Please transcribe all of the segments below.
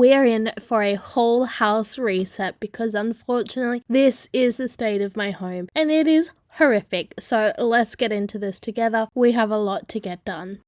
we're in for a whole house reset because unfortunately this is the state of my home and it is horrific. So let's get into this together. We have a lot to get done.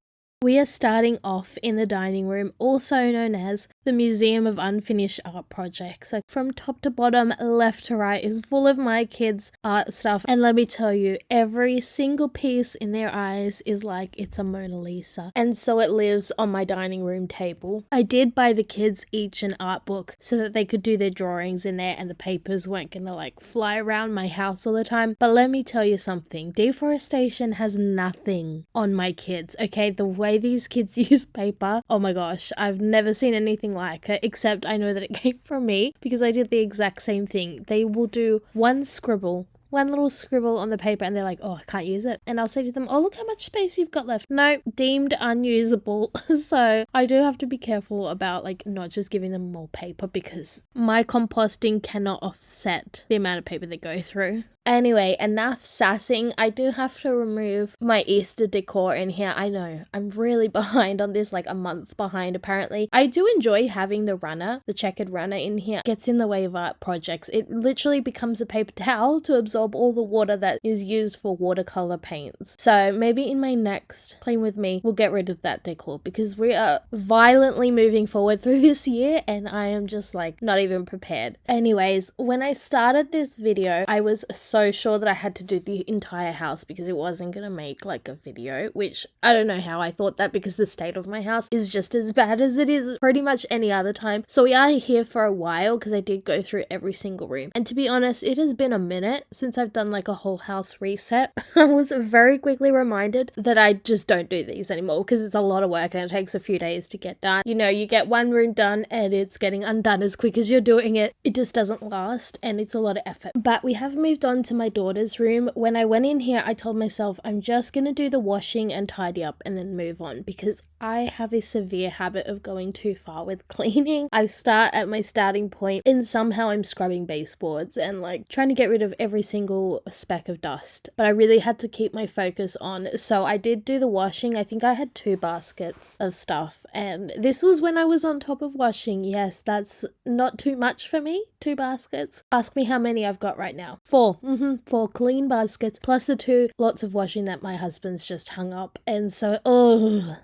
We are starting off in the dining room, also known as the Museum of Unfinished Art Projects. So from top to bottom, left to right is full of my kids' art stuff. And let me tell you, every single piece in their eyes is like it's a Mona Lisa. And so it lives on my dining room table. I did buy the kids each an art book so that they could do their drawings in there and the papers weren't gonna like fly around my house all the time. But let me tell you something, deforestation has nothing on my kids, okay? The way these kids use paper, oh my gosh, I've never seen anything like it, except I know that it came from me because I did the exact same thing. They will do one little scribble on the paper and they're like, oh, I can't use it. And I'll say to them, oh, look how much space you've got left. No, deemed unusable. So I do have to be careful about like not just giving them more paper because my composting cannot offset the amount of paper they go through. Anyway, enough sassing. I do have to remove my Easter decor in here. I know, I'm really behind on this, like a month behind apparently. I do enjoy having the runner, the checkered runner in here. It gets in the way of art projects. It literally becomes a paper towel to absorb all the water that is used for watercolor paints. So maybe in my next Clean With Me, we'll get rid of that decor because we are violently moving forward through this year and I am just like not even prepared. Anyways, when I started this video, I was so sure that I had to do the entire house because it wasn't gonna make like a video, which I don't know how I thought that because the state of my house is just as bad as it is pretty much any other time. So we are here for a while because I did go through every single room. And to be honest, it has been a minute since I've done like a whole house reset. I was very quickly reminded that I just don't do these anymore because it's a lot of work and it takes a few days to get done. You know, you get one room done and it's getting undone as quick as you're doing it. It just doesn't last and it's a lot of effort. But we have moved on to my daughter's room. When I went in here, I told myself I'm just gonna do the washing and tidy up and then move on because I have a severe habit of going too far with cleaning. I start at my starting point and somehow I'm scrubbing baseboards and like trying to get rid of every single speck of dust. But I really had to keep my focus on. So I did do the washing. I think I had 2 baskets of stuff and this was when I was on top of washing. Yes, that's not too much for me. 2 baskets. Ask me how many I've got right now. 4. 4 clean baskets plus the 2 lots of washing that my husband's just hung up. And so,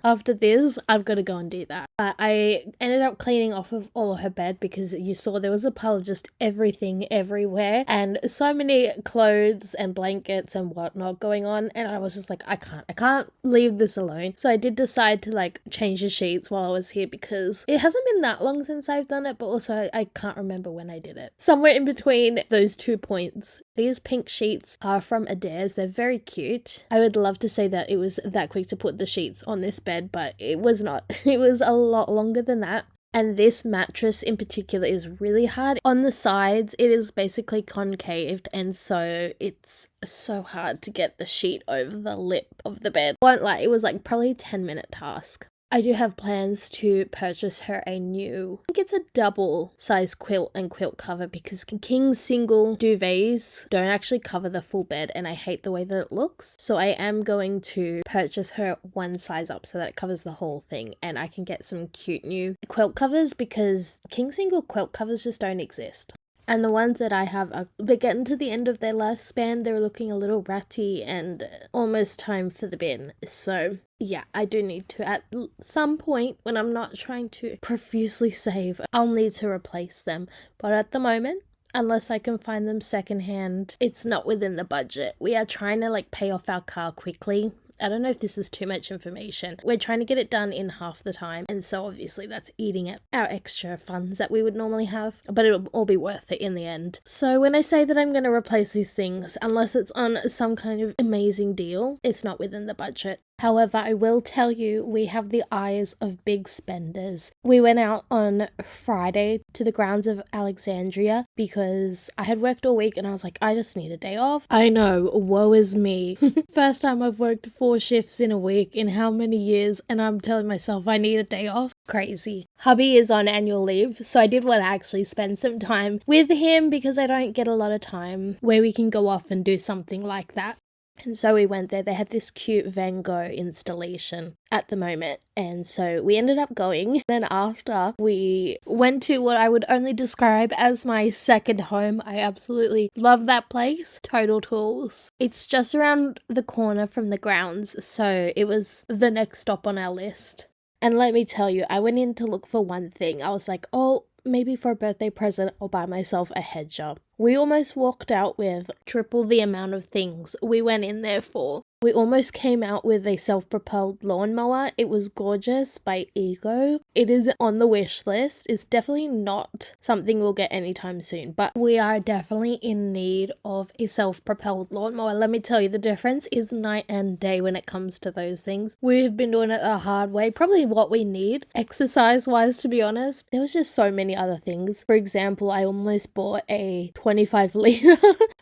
after this, I've got to go and do that. I ended up cleaning off of all of her bed because you saw there was a pile of just everything everywhere and so many clothes and blankets and whatnot going on. And I was just like, I can't leave this alone. So I did decide to like change the sheets while I was here because it hasn't been that long since I've done it, but also I can't remember when I did it. Somewhere in between those 2 points. These pink sheets are from Adairs. They're very cute. I would love to say that it was that quick to put the sheets on this bed, but it was not. It was a lot longer than that. And this mattress in particular is really hard. On the sides, it is basically concaved, and so it's so hard to get the sheet over the lip of the bed. Won't lie, it was like probably a 10-minute task. I do have plans to purchase her a new, I think it's a double size quilt and quilt cover because king single duvets don't actually cover the full bed and I hate the way that it looks. So I am going to purchase her one size up so that it covers the whole thing and I can get some cute new quilt covers because king single quilt covers just don't exist. And the ones that I have, they're getting to the end of their lifespan. They're looking a little ratty and almost time for the bin. So yeah, I do need to, at some point when I'm not trying to profusely save, I'll need to replace them. But at the moment, unless I can find them secondhand, it's not within the budget. We are trying to like pay off our car quickly. I don't know if this is too much information. We're trying to get it done in half the time. And so obviously that's eating at our extra funds that we would normally have. But it'll all be worth it in the end. So when I say that I'm going to replace these things, unless it's on some kind of amazing deal, it's not within the budget. However, I will tell you, we have the eyes of big spenders. We went out on Friday to the grounds of Alexandria because I had worked all week and I was like, I just need a day off. I know, woe is me. First time I've worked 4 shifts in a week in how many years, and I'm telling myself I need a day off. Crazy. Hubby is on annual leave, so I did want to actually spend some time with him because I don't get a lot of time where we can go off and do something like that. And so we went there. They had this cute Van Gogh installation at the moment. And so we ended up going. Then after, we went to what I would only describe as my second home. I absolutely love that place. Total Tools. It's just around the corner from the grounds. So it was the next stop on our list. And let me tell you, I went in to look for one thing. I was like, oh, maybe for a birthday present, I'll buy myself a hedger. We almost walked out with triple the amount of things we went in there for. We almost came out with a self-propelled lawnmower. It was gorgeous by Ego. It is on the wish list. It's definitely not something we'll get anytime soon, but we are definitely in need of a self-propelled lawnmower. Let me tell you, the difference is night and day when it comes to those things. We've been doing it the hard way, probably what we need, exercise-wise, to be honest. There was just so many other things. For example, I almost bought a 25 litre.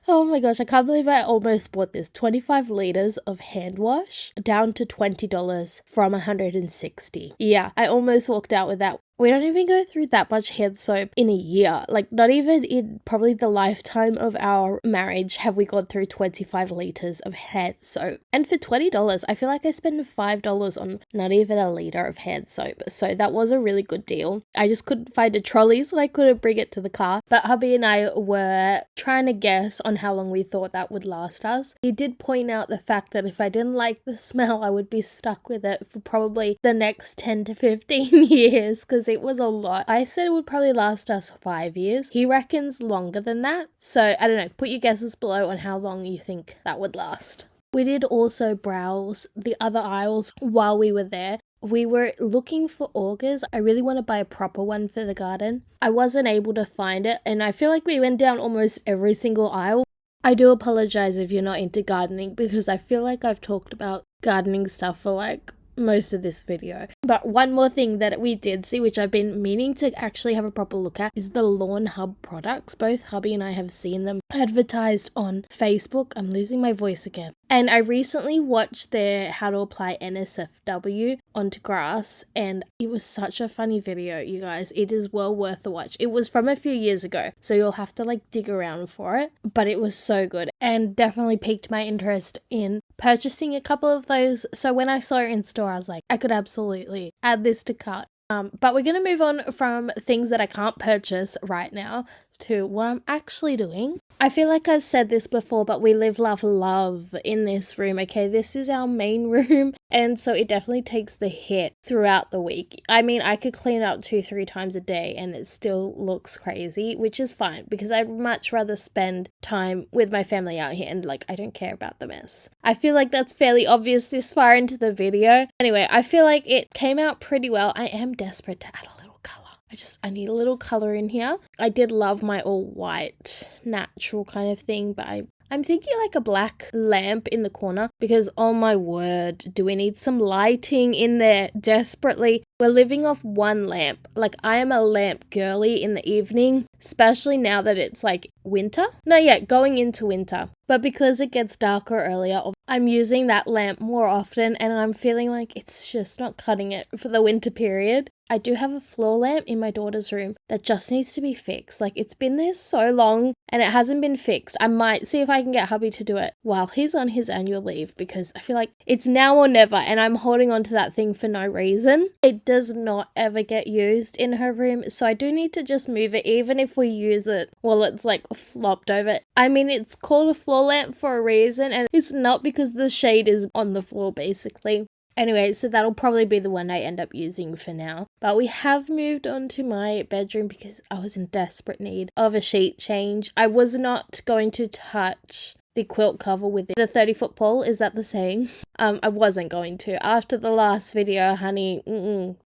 Oh my gosh, I can't believe I almost bought this. 25 litres of hand wash down to $20 from $160. Yeah, I almost walked out with that. We don't even go through that much hand soap in a year. Like, not even in probably the lifetime of our marriage have we gone through 25 litres of hand soap. And for $20, I feel like I spent $5 on not even a litre of hand soap. So that was a really good deal. I just couldn't find a trolley, so I couldn't bring it to the car. But hubby and I were trying to guess on how long we thought that would last us. He did point out the fact that if I didn't like the smell, I would be stuck with it for probably the next 10 to 15 years, because it was a lot. I said it would probably last us 5 years. He reckons longer than that. So I don't know, put your guesses below on how long you think that would last. We did also browse the other aisles while we were there. We were looking for augers. I really want to buy a proper one for the garden. I wasn't able to find it, and I feel like we went down almost every single aisle. I do apologize if you're not into gardening, because I feel like I've talked about gardening stuff for like most of this video. But one more thing that we did see, which I've been meaning to actually have a proper look at, is the Lawn Hub products. Both hubby and I have seen them advertised on Facebook. I'm losing my voice again. And I recently watched their how to apply NSFW onto grass, and it was such a funny video, you guys. It is well worth a watch. It was from a few years ago, so you'll have to like dig around for it, but it was so good and definitely piqued my interest in purchasing a couple of those. So when I saw it in store, I was like, I could absolutely add this to cart. But we're going to move on from things that I can't purchase right now to what I'm actually doing. I feel like I've said this before, but we live, laugh, love in this room, okay? This is our main room, and so it definitely takes the hit throughout the week. I mean, I could clean it up 2-3 times a day and it still looks crazy, which is fine because I'd much rather spend time with my family out here, and like, I don't care about the mess. I feel like that's fairly obvious this far into the video. Anyway, I feel like it came out pretty well. I am desperate to add a little color. I need a little color in here. I did love my all white natural kind of thing, but I'm thinking like a black lamp in the corner, because oh my word, do we need some lighting in there desperately. We're living off one lamp. Like, I am a lamp girly in the evening, especially now that it's like winter. Not yet, going into winter. But because it gets darker earlier, I'm using that lamp more often, and I'm feeling like it's just not cutting it for the winter period. I do have a floor lamp in my daughter's room that just needs to be fixed. Like, it's been there so long and it hasn't been fixed. I might see if I can get hubby to do it while he's on his annual leave, because I feel like it's now or never, and I'm holding on to that thing for no reason. It does not ever get used in her room, so I do need to just move it, even if we use it while it's like flopped over. I mean, it's called a floor lamp for a reason, and it's not because the shade is on the floor, basically. Anyway, so that'll probably be the one I end up using for now. But we have moved on to my bedroom because I was in desperate need of a sheet change. I was not going to touch the quilt cover with the 30-foot pole. Is that the saying? I wasn't going to. After the last video, honey,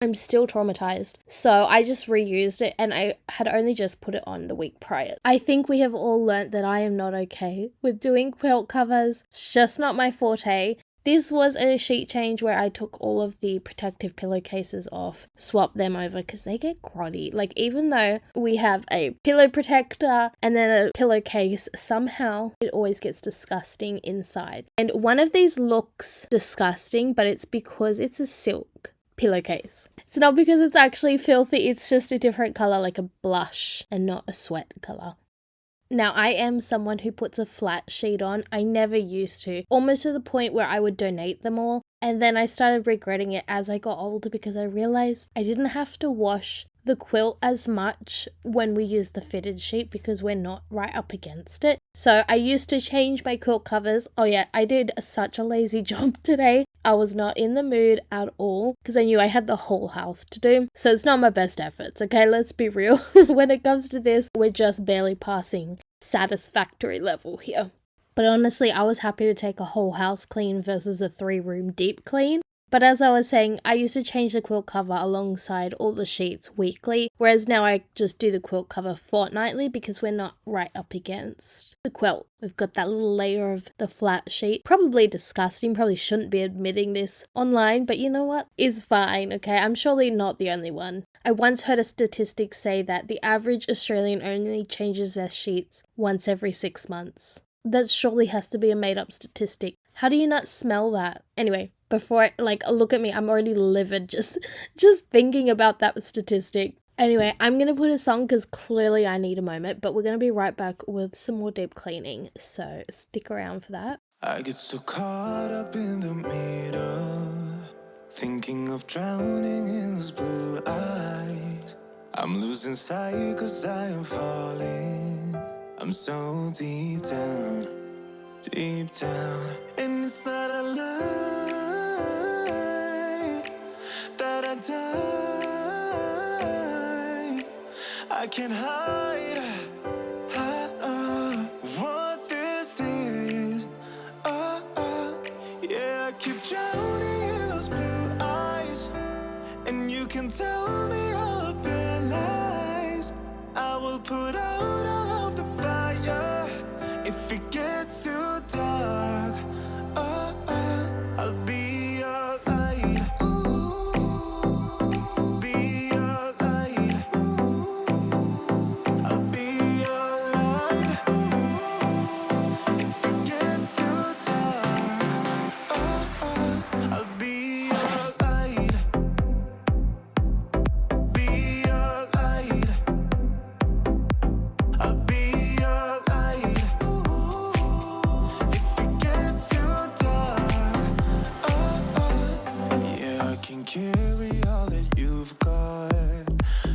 I'm still traumatized. So I just reused it, and I had only just put it on the week prior. I think we have all learnt that I am not okay with doing quilt covers. It's just not my forte. This was a sheet change where I took all of the protective pillowcases off, swapped them over because they get grotty. Like, even though we have a pillow protector and then a pillowcase, somehow it always gets disgusting inside. And one of these looks disgusting, but it's because it's a silk pillowcase. It's not because it's actually filthy, it's just a different color, like a blush and not a sweat color. Now, I am someone who puts a flat sheet on. I never used to, almost to the point where I would donate them all. And then I started regretting it as I got older because I realized I didn't have to wash the quilt as much when we use the fitted sheet because we're not right up against it. So I used to change my quilt covers. Oh yeah, I did such a lazy job today. I was not in the mood at all because I knew I had the whole house to do. So it's not my best efforts, okay? Let's be real. When it comes to this, we're just barely passing satisfactory level here. But honestly, I was happy to take a whole house clean versus a 3-room deep clean. But as I was saying, I used to change the quilt cover alongside all the sheets weekly, whereas now I just do the quilt cover fortnightly because we're not right up against the quilt. We've got that little layer of the flat sheet. Probably disgusting, probably shouldn't be admitting this online, but you know what? It's fine, okay? I'm surely not the only one. I once heard a statistic say that the average Australian only changes their sheets once every 6 months. That surely has to be a made-up statistic. How do you not smell that? Anyway, before look at me, I'm already livid just thinking about that statistic. Anyway, I'm gonna put a song because clearly I need a moment, but we're gonna be right back with some more deep cleaning, so stick around for that. I get so caught up in the middle, thinking of drowning in those blue eyes. I'm losing sight cause I am falling. I'm so deep down, and it's not a lie that I die. I can't hide what this is. Yeah, I keep drowning in those blue eyes, and you can tell me all of your lies. I will put out all of the fire if it gets too dark. I'll be your light. Be your light. I'll be your light. If it gets too dark, I'll be your light. Be your light. I'll be your light. If it gets too dark, yeah, I can carry all that you've got.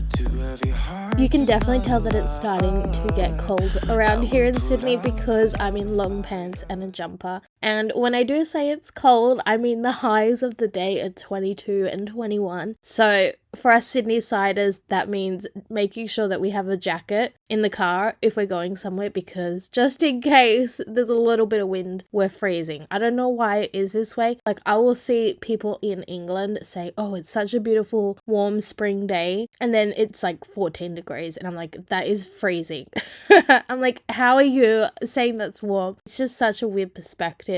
Too heavy heart. You can definitely tell that it's starting to get cold around here in Sydney because I'm in long pants and a jumper. And when I do say it's cold, I mean the highs of the day are 22 and 21. So for us Sydney-siders, that means making sure that we have a jacket in the car if we're going somewhere because just in case there's a little bit of wind, we're freezing. I don't know why it is this way. Like I will see people in England say, oh, it's such a beautiful warm spring day. And then it's like 14 degrees and I'm like, that is freezing. I'm like, how are you saying that's warm? It's just such a weird perspective.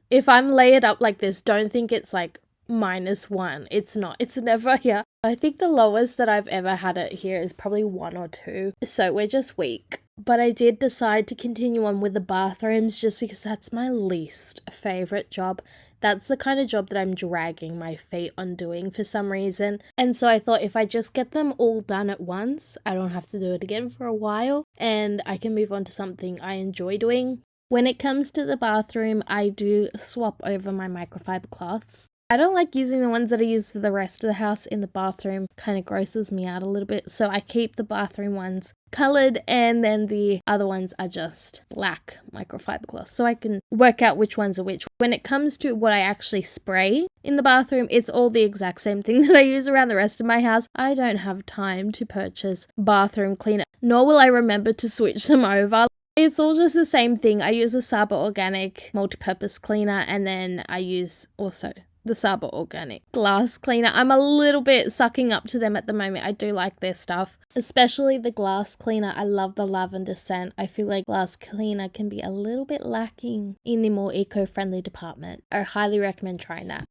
If I'm layered up like this, don't think it's like -1. It's not. It's never here. I think the lowest that I've ever had it here is probably 1 or 2. So we're just weak. But I did decide to continue on with the bathrooms just because that's my least favorite job. That's the kind of job that I'm dragging my feet on doing for some reason. And so I thought if I just get them all done at once, I don't have to do it again for a while and I can move on to something I enjoy doing. When it comes to the bathroom, I do swap over my microfiber cloths. I don't like using the ones that I use for the rest of the house in the bathroom. Kind of grosses me out a little bit. So I keep the bathroom ones colored and then the other ones are just black microfiber cloths. So I can work out which ones are which. When it comes to what I actually spray in the bathroom, it's all the exact same thing that I use around the rest of my house. I don't have time to purchase bathroom cleaner, nor will I remember to switch them over. It's all just the same thing. I use a Saba Organic multi-purpose cleaner and then I use also the Saba Organic glass cleaner. I'm a little bit sucking up to them at the moment. I do like their stuff, especially the glass cleaner. I love the lavender scent. I feel like glass cleaner can be a little bit lacking in the more eco-friendly department. I highly recommend trying that.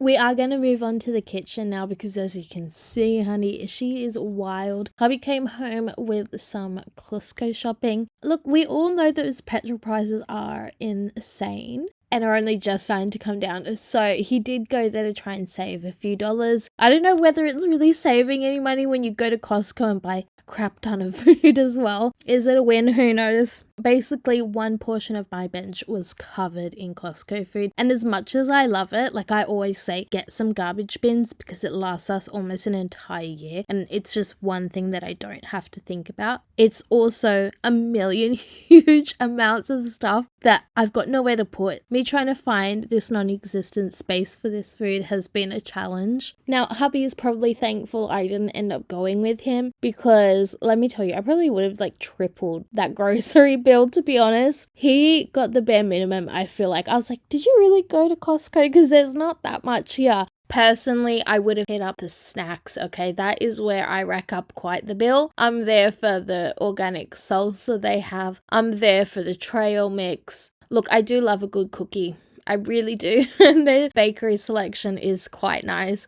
We are going to move on to the kitchen now because as you can see, honey, she is wild. Hubby came home with some Costco shopping. Look, we all know those petrol prices are insane. and are only just starting to come down. So he did go there to try and save a few dollars. I don't know whether it's really saving any money when you go to Costco and buy a crap ton of food as well. Is it a win? Who knows? Basically, one portion of my bench was covered in Costco food. And as much as I love it, like I always say, get some garbage bins because it lasts us almost an entire year. And it's just one thing that I don't have to think about. It's also a million huge amounts of stuff that I've got nowhere to put. Me trying to find this non-existent space for this food has been a challenge. Now, hubby is probably thankful I didn't end up going with him because let me tell you, I probably would have like tripled that grocery bill, to be honest. He got the bare minimum, I feel like. I was like, did you really go to Costco? Because there's not that much here. Personally, I would have hit up the snacks, okay? That is where I rack up quite the bill. I'm there for the organic salsa they have. I'm there for the trail mix. Look, I do love a good cookie. I really do. And their bakery selection is quite nice.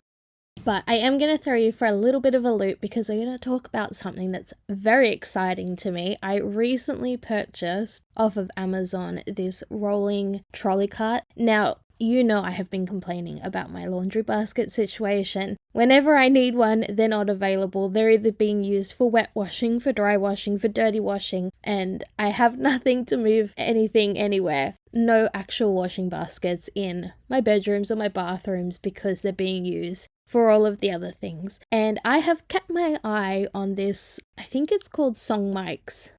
But I am going to throw you for a little bit of a loop because I'm going to talk about something that's very exciting to me. I recently purchased off of Amazon this rolling trolley cart. Now, you know I have been complaining about my laundry basket situation. Whenever I need one, they're not available. They're either being used for wet washing, for dry washing, for dirty washing, and I have nothing to move anything anywhere. No actual washing baskets in my bedrooms or my bathrooms because they're being used for all of the other things. And I have kept my eye on this, I think it's called Song Mics.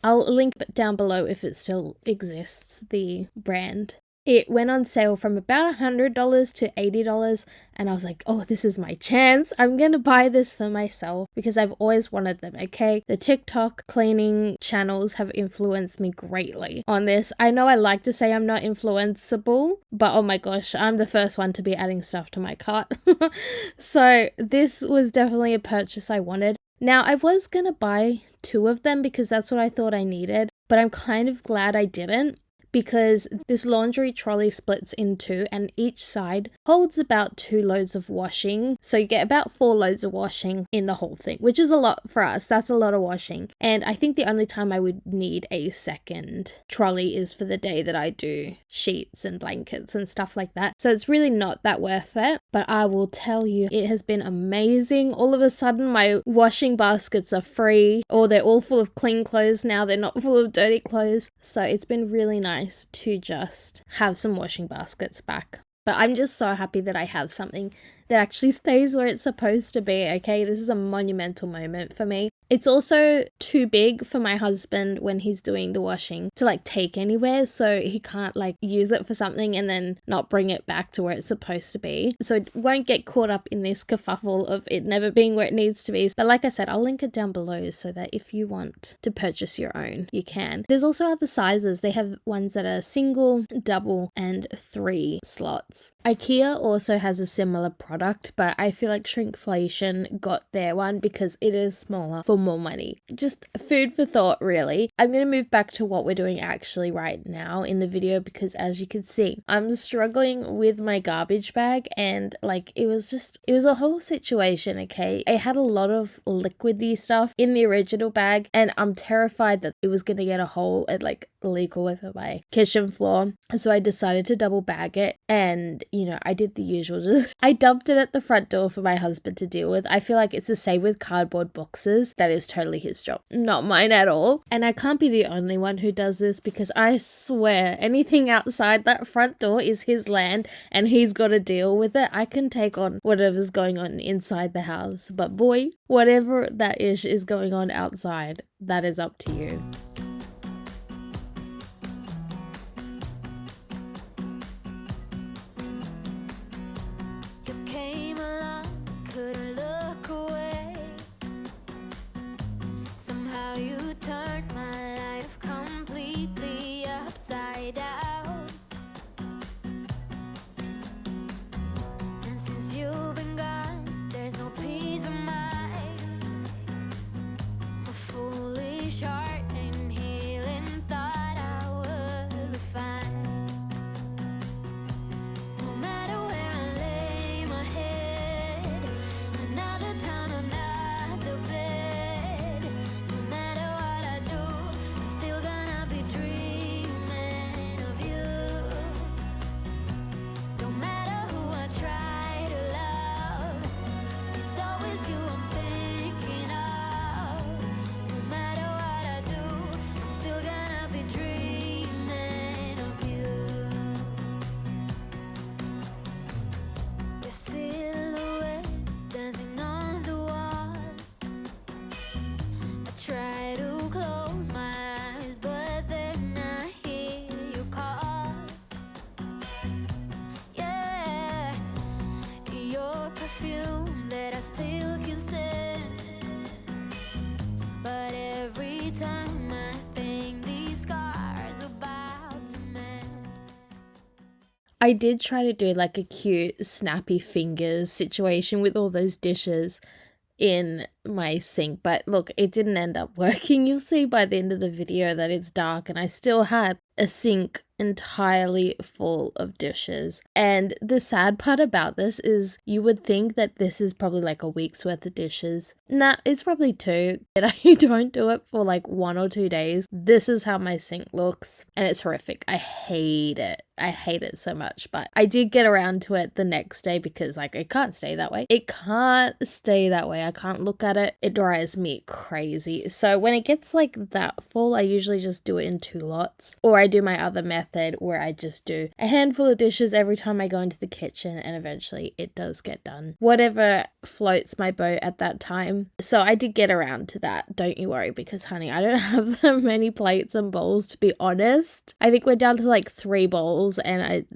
I'll link it down below if it still exists, the brand. It went on sale from about $100 to $80, and I was like, oh, this is my chance. I'm going to buy this for myself because I've always wanted them, okay? The TikTok cleaning channels have influenced me greatly on this. I know I like to say I'm not influenceable, but oh my gosh, I'm the first one to be adding stuff to my cart. So this was definitely a purchase I wanted. Now, I was going to buy 2 of them because that's what I thought I needed, but I'm kind of glad I didn't. Because this laundry trolley splits in 2 and each side holds about 2 loads of washing. So you get about 4 loads of washing in the whole thing, which is a lot for us. That's a lot of washing. And I think the only time I would need a second trolley is for the day that I do sheets and blankets and stuff like that. So it's really not that worth it. But I will tell you, it has been amazing. All of a sudden, my washing baskets are free, or they're all full of clean clothes now. They're not full of dirty clothes. So it's been really nice to just have some washing baskets back. But I'm just so happy that I have something that actually stays where it's supposed to be, okay? This is a monumental moment for me. It's also too big for my husband when he's doing the washing to like take anywhere, so he can't like use it for something and then not bring it back to where it's supposed to be. So it won't get caught up in this kerfuffle of it never being where it needs to be. But like I said, I'll link it down below so that if you want to purchase your own, you can. There's also other sizes. They have ones that are single, double, and 3 slots. IKEA also has a similar product, but I feel like Shrinkflation got their one because it is smaller for more money. Just food for thought, really. I'm going to move back to what we're doing actually right now in the video because as you can see, I'm struggling with my garbage bag and like it was a whole situation, okay? I had a lot of liquidy stuff in the original bag and I'm terrified that it was going to get a hole and like leak all over my kitchen floor. So I decided to double bag it and, you know, I did the usual. I dumped it at the front door for my husband to deal with. I feel like it's the same with cardboard boxes. That is totally his job, not mine at all. And I can't be the only one who does this because I swear anything outside that front door is his land and he's got to deal with it. I can take on whatever's going on inside the house, but boy, whatever that is going on outside, that is up to you. time I think these scars about to mend. I did try to do like a cute snappy fingers situation with all those dishes in my sink, but look, it didn't end up working. You'll see by the end of the video that it's dark and I still had a sink entirely full of dishes. And the sad part about this is you would think that this is probably like a week's worth of dishes. Nah, it's probably 2, and I don't do it for like 1 or 2 days. This is how my sink looks and it's horrific. I hate it. I hate it so much, but I did get around to it the next day because like it can't stay that way. It can't stay that way. I can't look at it. It drives me crazy. So when it gets like that full, I usually just do it in 2 lots, or I do my other method where I just do a handful of dishes every time I go into the kitchen, and eventually it does get done. Whatever floats my boat at that time. So I did get around to that. Don't you worry, because honey, I don't have that many plates and bowls, to be honest. I think we're down to like 3 bowls, and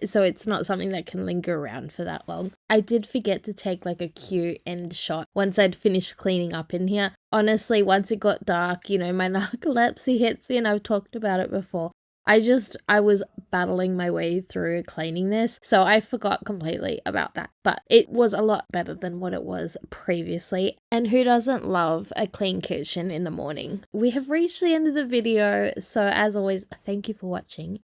so it's not something that can linger around for that long. I did forget to take like a cute end shot once I'd finished cleaning up in here. Honestly, once it got dark, you know, my narcolepsy hits in. I've talked about it before. I was battling my way through cleaning this, so I forgot completely about that. But it was a lot better than what it was previously. And who doesn't love a clean kitchen in the morning? We have reached the end of the video, so as always, thank you for watching.